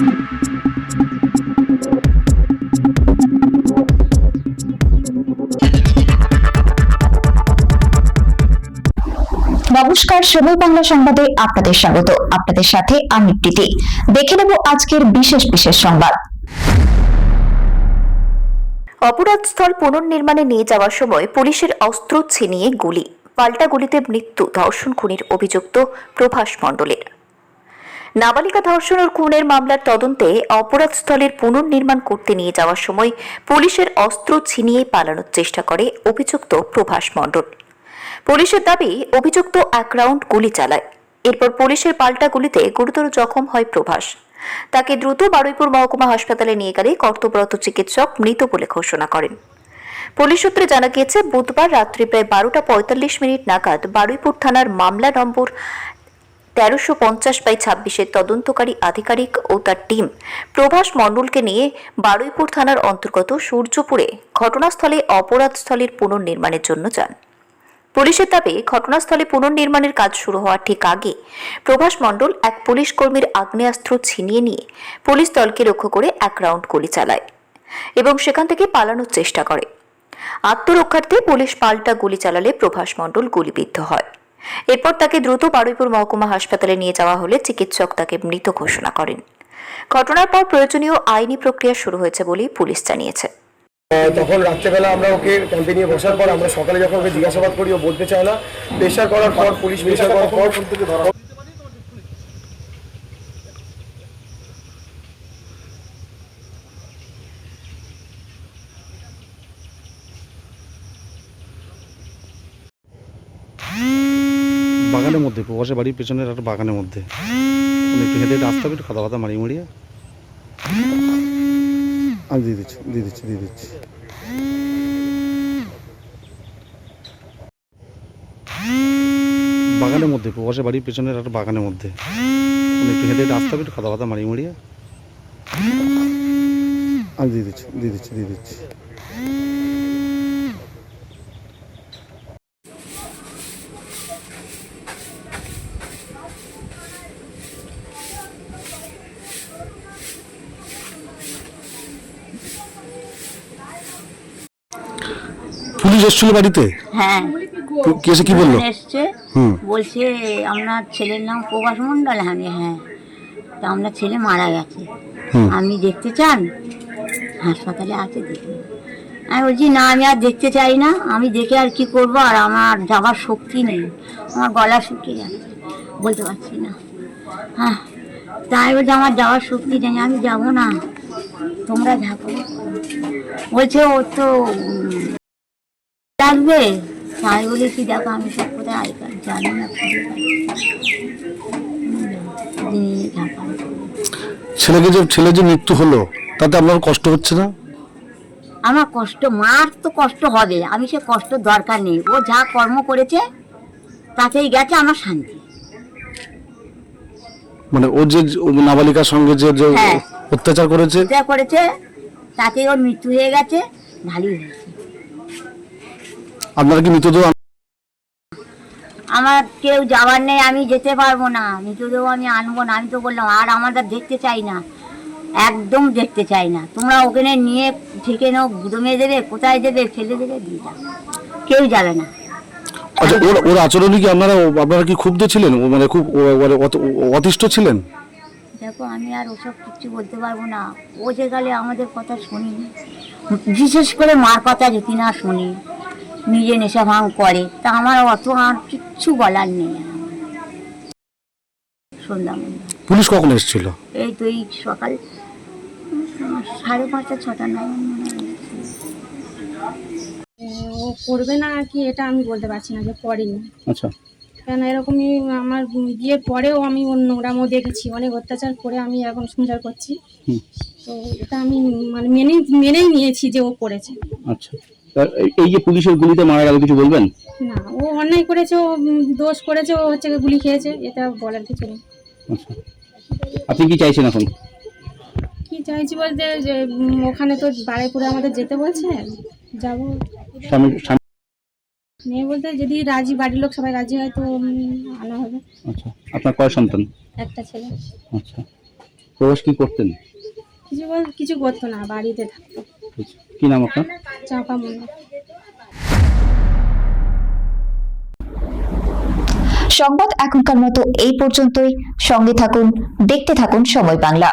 নমস্কার, সময় বাংলা সংবাদে আপনাদের স্বাগত। আপনাদের সাথে আমি প্রীতি। দেখে নেব আজকের বিশেষ বিশেষ সংবাদ। অপরাধস্থল পুনর্নির্মাণে নিয়ে যাওয়ার সময় পুলিশের অস্ত্র ছিনিয়ে গুলি, পাল্টা গুলিতে মৃত্যু ধর্ষণ খুনের অভিযুক্ত প্রভাস মণ্ডলের। নাবালিকা ধর্ষণ ও খুনের মামলার তদন্তে অপরাধস্থলের পুনর্নির্মাণ করতে নিয়ে যাওয়ার সময় পুলিশের অস্ত্র ছিনিয়ে পালানোর চেষ্টা করে অভিযুক্ত প্রভাস মণ্ডল। পুলিশের দাবি, অভিযুক্ত এক রাউন্ড গুলি চালায়। এরপর পুলিশের পাল্টা গুলিতে গুরুতর জখম হয় প্রভাস। তাকে দ্রুত বারুইপুর মহকুমা হাসপাতালে নিয়ে গেলে কর্তব্যরত চিকিৎসক মৃত বলে ঘোষণা করেন। পুলিশ সূত্রে জানা গিয়েছে, বুধবার রাত্রি প্রায় 12:45 নাগাদ বারুইপুর থানার মামলা নম্বর 1350/26 তদন্তকারী আধিকারিক ও তার টিম প্রভাস মণ্ডলকে নিয়ে বারুইপুর থানার অন্তর্গত সূর্যপুরে ঘটনাস্থলে অপরাধস্থলের পুনর্নির্মাণের জন্য যান। পুলিশের দাবি, ঘটনাস্থলে পুনর্নির্মাণের কাজ শুরু হওয়ার ঠিক আগে প্রভাস মণ্ডল এক পুলিশ কর্মীর আগ্নেয়াস্ত্র ছিনিয়ে নিয়ে পুলিশ দলকে লক্ষ্য করে এক রাউন্ড গুলি চালায় এবং সেখান থেকে পালানোর চেষ্টা করে। আত্মরক্ষার্থে পুলিশ পাল্টা গুলি চালালে প্রভাস মণ্ডল গুলিবিদ্ধ হয়। এরপর তাকে দ্রুত বারুইপুর মহকুমা হাসপাতালে নিয়ে যাওয়া হলে চিকিৎসক তাকে মৃত ঘোষণা করেন। ঘটনার পর প্রয়োজনীয় আইনি প্রক্রিয়া শুরু হয়েছে বলেই পুলিশ জানিয়েছে। তখন রাত্রেবেলা আমরা ওকে ক্যাম্পে নিয়ে বসার পর আমরা সকালে যখন ওকে জিজ্ঞাসাবাদ করি, ও বলতে চায় না। প্রেশার করার পর পুলিশ প্রেশার করার পর থেকে ধরা বাগানের মধ্যে, প্রবাসের বাড়ির পেছনের একটা বাগানের মধ্যে একটু হেঁটে আসতে হবে, একটু খাতা ফাতা মারিয়ে মারিয়ে আমি দিয়ে দিচ্ছি। বাগানের মধ্যে, প্রবাসের বাড়ির পেছনের একটা বাগানের মধ্যে একটু হেঁটে আসতে হবে, একটু খাতা ফাতা মারিয়ে মারিয়ে আমি দিয়ে দিচ্ছি। পুলিশ এসেছিল বাড়িতে? হ্যাঁ, কেসে কি বললো? এসছে, বলছে আপনার ছেলের নাম প্রভাস মণ্ডল। হ্যাঁ, তা আপনার ছেলে মারা গেছে, আপনি দেখতে চান? হাসপাতালে আছে, দেখুন। আমি বলছি না, আমি আর দেখতে চাই না, আমি দেখে আর কি করবো, আর আমার যাবার শক্তি নেই, আমার গলা শুকিয়ে যাচ্ছে, বলতে পারছি না। হ্যাঁ, তাই বলছে আমার যাওয়ার শক্তি নেই, আমি যাবো না, তোমরা যাবো। বলছে ও তো লাগবে। তাই বলেছি, দেখো আমি সব কোথায় আই কার্ড জানি না। ছেলে যে মৃত্যু হলো, তাতে আপনার কষ্ট হচ্ছে না? আমার কষ্ট, মার তো কষ্ট হবে, আমি সে কষ্ট দরকার নেই। ও যা কর্ম করেছে তাতেই গেছে, আমার শান্তি। মানে ও যে নাবালিকার সঙ্গে যে অত্যাচার করেছে তাতেই ওর মৃত্যু হয়ে গেছে, ভালোই হয়েছে। আপনারা কি মৃতদেহ? আমার কেউ যাওয়ার নেই, আমি যেতে পারবো না, মৃতদেহ আমি আনবো না। আমি তো বললাম, আর আমাদের দেখতে চাই না, একদম দেখতে চাই না। তোমরা ওখানে নিয়ে থেকে নাও, গুদমে দেবে, কোথায় দেবে, ফেলে দেবে, দিয়ে যাও, কেউ যাবে না। আচ্ছা, ওর আচরণে কি আপনারা কি ক্ষুব্ধ ছিলেন? মানে খুব অতিষ্ঠ ছিলেন? দেখো, আমি আর ওসব কিছু বলতে পারবো না। ও যে গেলে আমাদের কথা শুনি, বিশেষ করে মার কথা যদি না শুনি, নিজে নেশা ভাঙ করে, তা আমার অত আর কিচ্ছু বলার নেই। সন্ধ্যা পুলিশ কখন এসেছিল? এই তো এই সকাল 5:30 6টা নাগাদ। ও করবে না কি এটা আমি বলতে পারছি না যে করেনি। আচ্ছা, কেন এরকমই আমার বিয়ের পরেও আমি নোংরামও দেখেছি, অনেক অত্যাচার করে আমি এখন সংসার করছি। তো এটা আমি মানে মেনেই নিয়েছি যে ও করেছে। আচ্ছা, এই যে পুলিশের গুলিতে মারা গেল, কিছু বলবেন? না, ও অন্যায় করেছে, ও দোষ করেছে, ও হচ্ছে গুলি খেয়েছে, এটা বলার কিছু নেই। আচ্ছা, আপনি কি চাইছেন এখন? কি চাইছি বলতে, যে ওখানে তো বারুইপুরে আমাদের যেতে বলছে, যাবো। মেয়ে বলতে যদি রাজি, বাড়ির লোক সবাই রাজি হয় তো আনা হবে। আচ্ছা, আপনার কয় সন্তান? একটা ছেলে। আচ্ছা, প্রভাস কি করতেন? কিছু করতো না, বাড়িতে থাকতো। কি নাম আপনার? চাপা মন্ডল। সংবাদ এখনকার মতো এই পর্যন্তই। সঙ্গে থাকুন, দেখতে থাকুন সময় বাংলা।